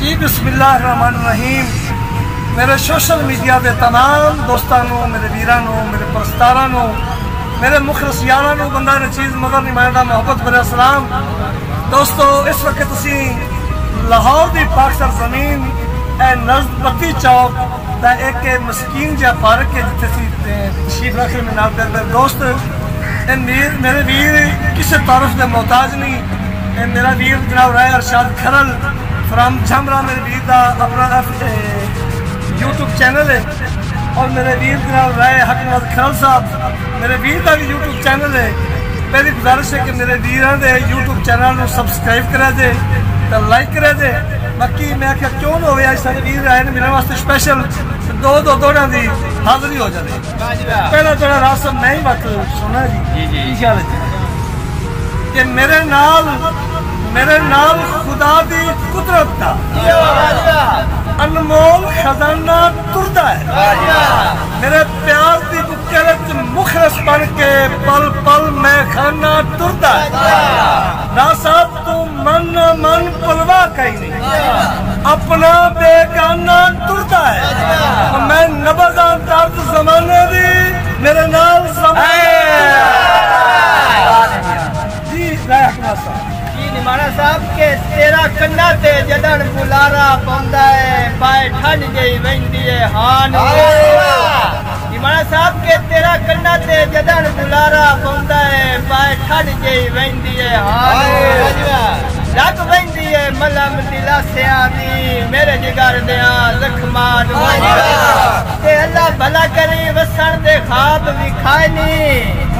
जी बिस्मिल्लाहिर्रहमानिर्रहीम। मेरे social media के तमाम दोस्तों, मेरे वीरों, मेरे परस्तारों, मेरे मुखलस यारों, बंदा नचीज़ मगर नुमाइंदा मोहब्बत भरे सलाम। दोस्तों, इस वक्त असी लाहौर की पाकसर जमीन नज़बती चौक का एक मस्कीन जहा पार्क है जिथे तशरीफ रख रहे नाल दोस्त। मेरे वीर किसी तारुफ के मोहताज नहीं। मेरा वीर जनाब राय अरशाद खरल फ्राम झमरा, मेरे वीर का अपना यूट्यूब चैनल है। और मेरे वीर जनाब राय हकमत खरल साहब, मेरे वीर का भी यूट्यूब चैनल है। मेरी गुजारिश है कि मेरे वीरों के यूट्यूब चैनल को सबसक्राइब करा दे तो लाइक करा दे। बाकी मैं क्या क्यों ना हो, सारे वीर आए मिलने वास्ते स्पेशल दो दौड़ों की हाजिरी हो जाए। पहला थोड़ा रासम मैं ही बात सुना जी ख्याल है मेरे नाल खुदा दी कुदरत का अनमोल खजाना तुरदा है। मेरे प्यार की बुके मुखलस बन के पल पल मैं खाना तुरदा है। ना साहब तू मन पलवा कहीं नहीं, अपना बेगाना तुरदा है। मैं नबज़ा दर्द जमाने दी मेरे नाल निमाना साहब के तेरा कन्ना ते जदन बुलारा पौंदा है, पाए ठंड जई वेंदी है हान। निमाना साहब के तेरा कन्ना ते जदन बुलारा पौंदा है, पाए ठंड जई वेंदी है हान। लग वेंदी है मलम दिलासियां दी मेरे जिगर दिया जख्मां ते अल्लाह भला करे वसन दे ख्वाब विखाए नी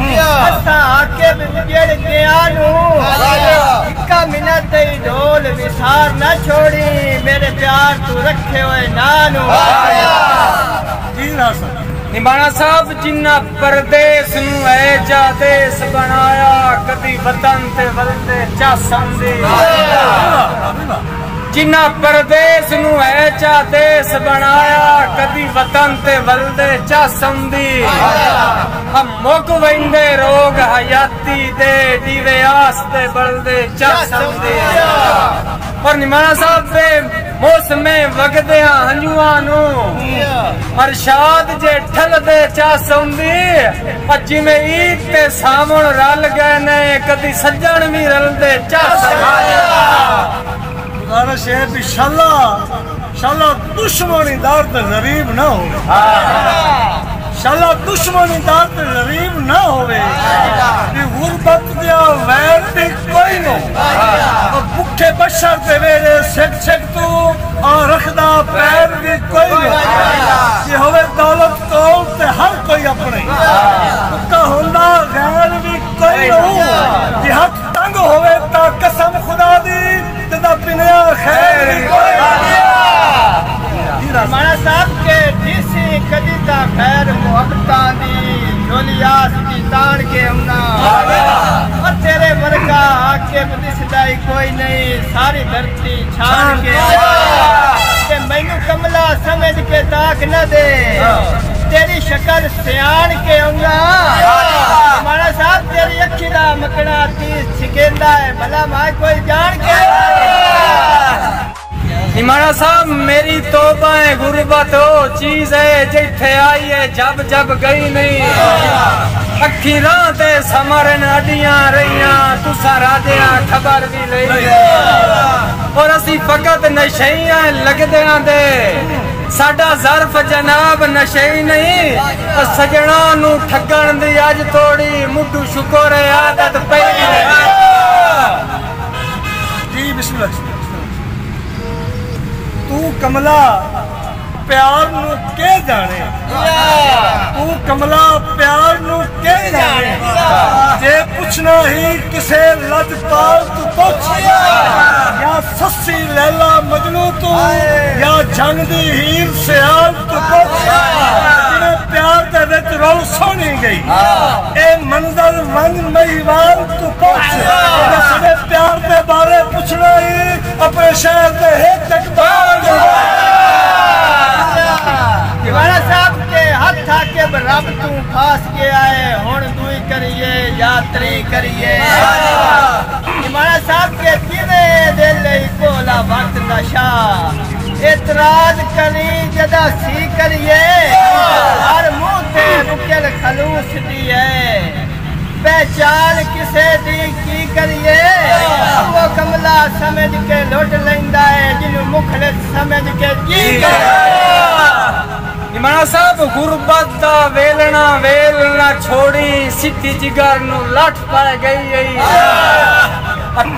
असा आके बिजड़ गया नू इक्का मिनट ही ढोल विसार न छोड़ी मेरे प्यार तू रखे हुए नानू। निमाना साहब जिन्ना परदेस नू है जा देश बनाया, कभी वतन ते वलदे चासन दी। जिन्ना परदेस नू है जा देश बनाया, कभी वतन ते वलदे चासन दी। हम मुक वेंदे रोग हयाती दे दीवे आस दे बलदे चासन दी। और निमाना साहब दे मौसमे वगदे हंजुआ नू अरशाद जे ठल दे चासौंदी। जिमें ईद ते सावण रल गए ने कदी सज्जन भी रल दे गुजारिश है भी शाला दुश्मनी दार ते गरीब ना हो, शाला दुश्मनी दार ते गरीब ना होवे। गुरबत दिया वैर भी कोई नो, भुखे बशर दे वेरे सिक तू और रखदा पैर भी कोई नो। ये होवे दौलत कोल ते हर कोई अपने भुखा होंदा गैर भी कोई नो। ये हक तंग होवे ता कसम खुदा दी तेदा पिनिया खैर निमाना साहब के डीसी कदी ता खैर मोहब्बतां दी झोलियास दी तान के हमना और तेरे वर्गा आके दिसदाई कोई नहीं सारी धरती छान के मैनू कमला समझ के ताक न दे तेरी शक्ल सियान के आऊंगा। निमाना साहब तेरी अखी दा मकड़ा तीस छिकेंदा है भला मैं कोई जान के। निमाना साहब मेरी तौबा है गुरबत हो चीज है जिथे आई है जब जब गई नहीं। अखी राह ते समरन अडियां रहियां तुसा राजियां खबर भी लई। और असी फकत नशेइयां लगदियां दे साडा ज़र्फ जनाब नशेई नहीं। सजना नू ठगण दी अज थोड़ी मुड्डू शुक्र है आदत पई जी। बिस्मिल्लाह। तू कमला प्यार नू के जाने, तू कमला प्यार नू के जाने। जे पूछना ही किसे लजपाल तू पूछ, या सस्सी लैला मजनू तू या जंग दी हीर सियाल तू पूछ। जिन्हें प्यार दे विच रोल सोनी गई ए मंजर मंग महिवाल तू पूछ। जिन्हें प्यार दे बारे पूछना ही अपने शहर दे हित निमाना साहब के हाथ आके सब तू फास गया है हुण दुई करिए यात्री करिए निमाणा साहब के दिने दिल कोला वक्त नशा एतराज करी जदा सी करिए हर मुंह ते रुकल खलूस दी है पहचान किसे दी की करिए वो कमला समझ के लुट लेंदा है जिन्हों मुखलिस समझ के जी निमाणा साहब गुरबत दा वेलना वेलना छोड़ी सिटी जिगर नु लठ पा गई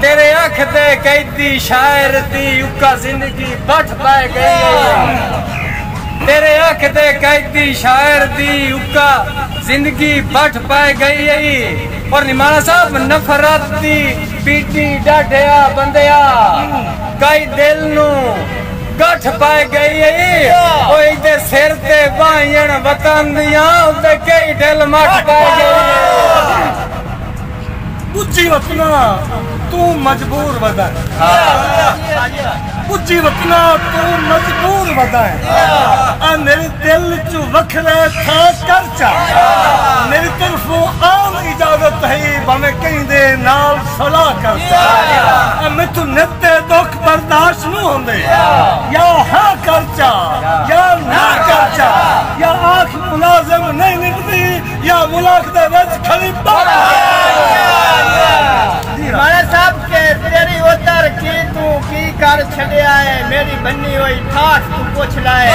तेरे अख दे कैदी शायर दी उका जिंदगी बठ पा गई तेरे अख दे कैदी शायर दी उका जिंदगी बठ पा गई और निमाणा साहब नफरत दी पीटी डाढ़िया बंदिया कई दिल नु गठ पाए गई ओए सिर ते बाहन वतन दियां उते कई ढिल मठ पाए गई बुच्ची वतना तू मजबूर वदा बुच्ची वतना तू मजबूर वदा आ मेरे दिल चु वखरे था कर चा मेरी तरफों आम इजाजत है भावे कहीं दे नाल सलाह कर चा मैं तू नित्ते दुख बर्दाश्त न होंदे या हाँ कर चा या ना कर चा या आँख मुलाजिम नहीं निकलती या मुलाक दे विच खड़ी निमाणा साहब के तेरी उतर की तू की कर छड़िया है मेरी बन्नी हुई ठाठ तू पूछ लाए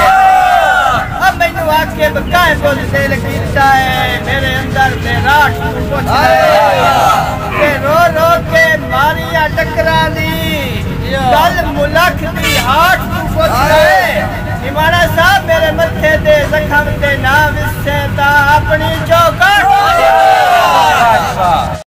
अब मैनू आके बकाए बोल दिल कीता है मेरे अंदर में राठ तू पूछ लाए रो रो के मारिया टकरा दी गल मुलख दी हाथ तू पूछ लाए निमाणा साहब मेरे मथे दे जख्म ते ना विसे ता अपनी चौकट